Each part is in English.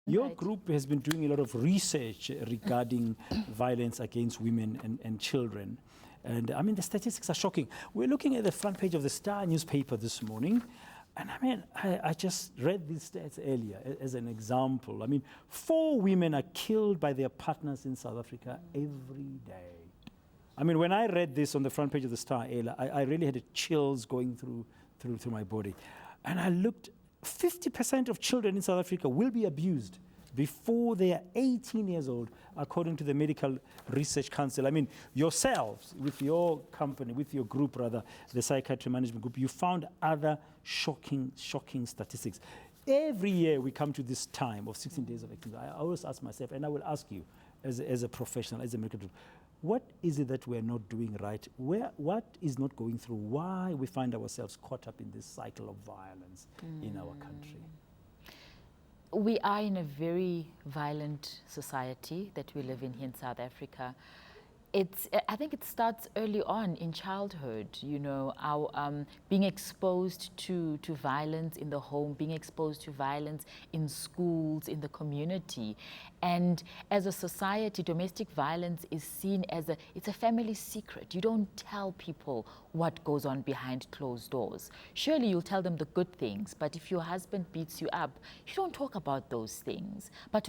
Your group has been doing a lot of research regarding violence against women and children. And I mean, the statistics are shocking. We're looking at the front page of the Star newspaper this morning. And I mean, I just read these stats earlier as an example. I mean, 4 women are killed by their partners in South Africa every day. I mean, when I read this on the front page of the Star earlier, I really had chills going through my body. And I looked, 50% of children in South Africa will be abused before they are 18 years old, according to the Medical Research Council. I mean, yourselves, with your company, with your group rather, the Psychiatry Management Group, you found other shocking statistics. Every year we come to this time of 16 Days of Activism, I always ask myself, and I will ask you as a professional, as a medical group, what is it that we're not doing right? What is not going through? Why we find ourselves caught up in this cycle of violence in our country? We are in a very violent society that we live in here in South Africa. I think it starts early on in childhood, you know, our being exposed to violence in the home, being exposed to violence in schools, in the community. And as a society, domestic violence is seen as it's a family secret. You don't tell people what goes on behind closed doors. Surely you'll tell them the good things, but if your husband beats you up, you don't talk about those things. But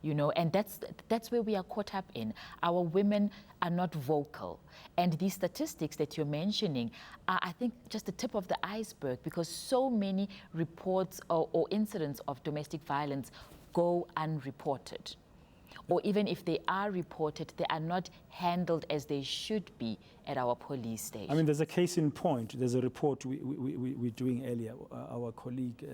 you know, and that's where we are caught up in. Our women are not vocal. And these statistics that you're mentioning are, I think, just the tip of the iceberg, because so many reports or incidents of domestic violence go unreported. Or even if they are reported, they are not handled as they should be at our police station. I mean, there's a case in point. There's a report we're doing earlier. Our colleague,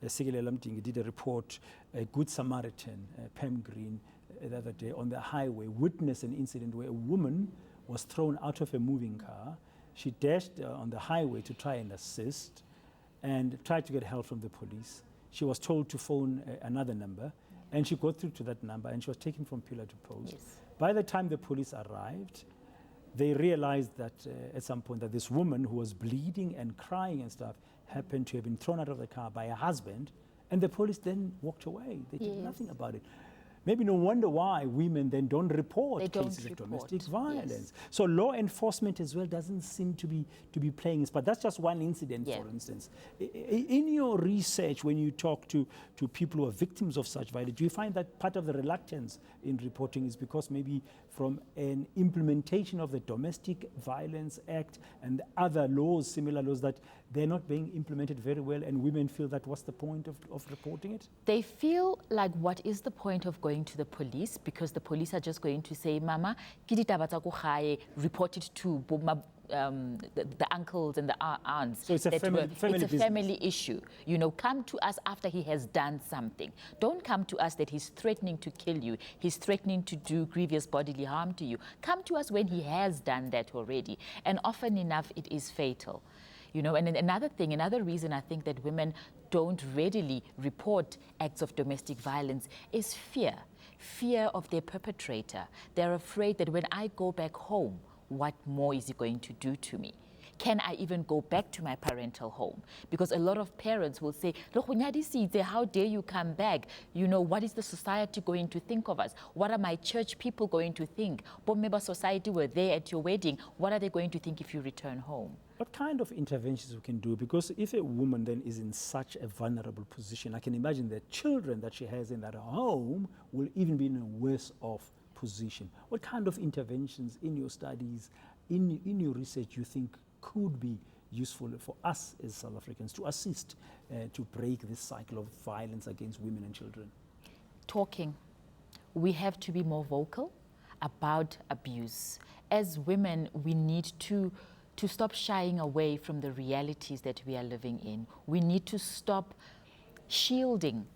Sigele Lamting, did a report, a Good Samaritan, Pam Green, the other day on the highway, witnessed an incident where a woman was thrown out of a moving car. She dashed on the highway to try and assist and tried to get help from the police. She was told to phone another number, and she got through to that number, and she was taken from pillar to post. Yes. By the time the police arrived, they realized that at some point that this woman who was bleeding and crying and stuff happened to have been thrown out of the car by her husband, and the police then walked away. They did nothing about it. Maybe no wonder why women then don't report cases of domestic violence. Yes. So law enforcement as well doesn't seem to be playing this, but that's just one incident, for instance. In your research, when you talk to people who are victims of such violence, do you find that part of the reluctance in reporting is because maybe from an implementation of the Domestic Violence Act and other laws, similar laws, that they're not being implemented very well, and women feel that what's the point of reporting it? They feel like, what is the point of going to the police? Because the police are just going to say, Mama, report it to the uncles and the aunts. So it's a family issue. You know, come to us after he has done something. Don't come to us that he's threatening to kill you, he's threatening to do grievous bodily harm to you. Come to us when he has done that already. And often enough, it is fatal. You know, and another reason I think that women don't readily report acts of domestic violence is fear of their perpetrator. They're afraid that when I go back home, what more is he going to do to me? Can I even go back to my parental home? Because a lot of parents will say, how dare you come back? You know, what is the society going to think of us? What are my church people going to think? Bomeba society were there at your wedding. What are they going to think if you return home? What kind of interventions we can do? Because if a woman then is in such a vulnerable position, I can imagine the children that she has in that home will even be in a worse off position. What kind of interventions in your studies, in your research, you think could be useful for us as South Africans to assist to break this cycle of violence against women and children? Talking. We have to be more vocal about abuse. As women, we need to stop shying away from the realities that we are living in. We need to stop shielding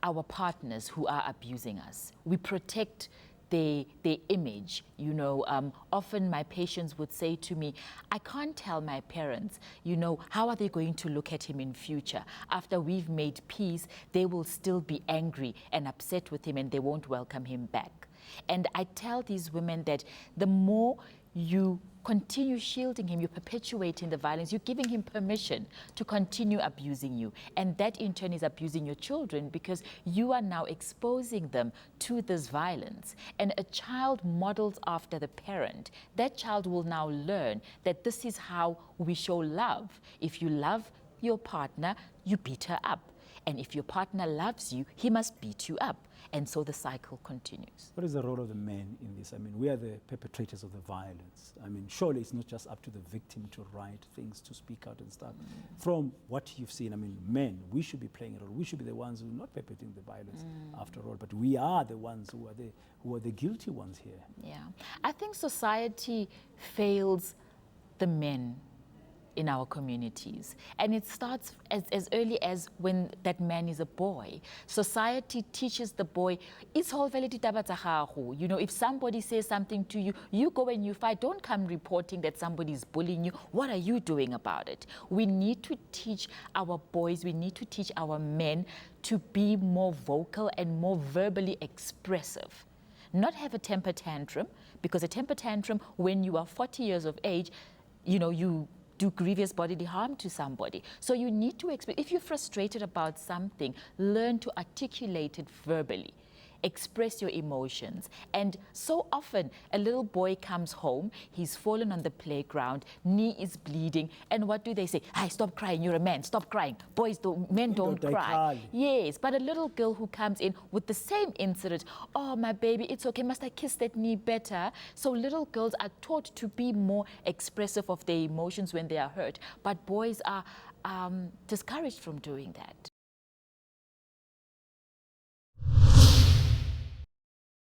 our partners who are abusing us. We protect their image. You know, often my patients would say to me, I can't tell my parents, you know, how are they going to look at him in future? After we've made peace, they will still be angry and upset with him, and they won't welcome him back. And I tell these women that the more you continue shielding him, you're perpetuating the violence, you're giving him permission to continue abusing you. And that in turn is abusing your children because you are now exposing them to this violence. And a child modeled after the parent, that child will now learn that this is how we show love. If you love your partner, you beat her up. And if your partner loves you, he must beat you up. And so the cycle continues. What is the role of the men in this? I mean, we are the perpetrators of the violence. I mean, surely it's not just up to the victim to write things, to speak out and stuff. From what you've seen, I mean, men, we should be playing a role. We should be the ones who are not perpetrating the violence after all. But we are the ones who are the guilty ones here. Yeah. I think society fails the men in our communities. And it starts as early as when that man is a boy. Society teaches the boy, it's all valid, you know, if somebody says something to you, you go and you fight. Don't come reporting that somebody is bullying you. What are you doing about it? We need to teach our boys, we need to teach our men to be more vocal and more verbally expressive. Not have a temper tantrum, because a temper tantrum, when you are 40 years of age, you know, you do grievous bodily harm to somebody. So you need to, if you're frustrated about something, learn to articulate it verbally. Express your emotions. And so often, a little boy comes home, he's fallen on the playground, knee is bleeding, and what do they say? Hey, stop crying, you're a man, stop crying. Men don't cry. Yes, but a little girl who comes in with the same incident, oh, my baby, it's okay, must I kiss that knee better? So little girls are taught to be more expressive of their emotions when they are hurt, but boys are discouraged from doing that.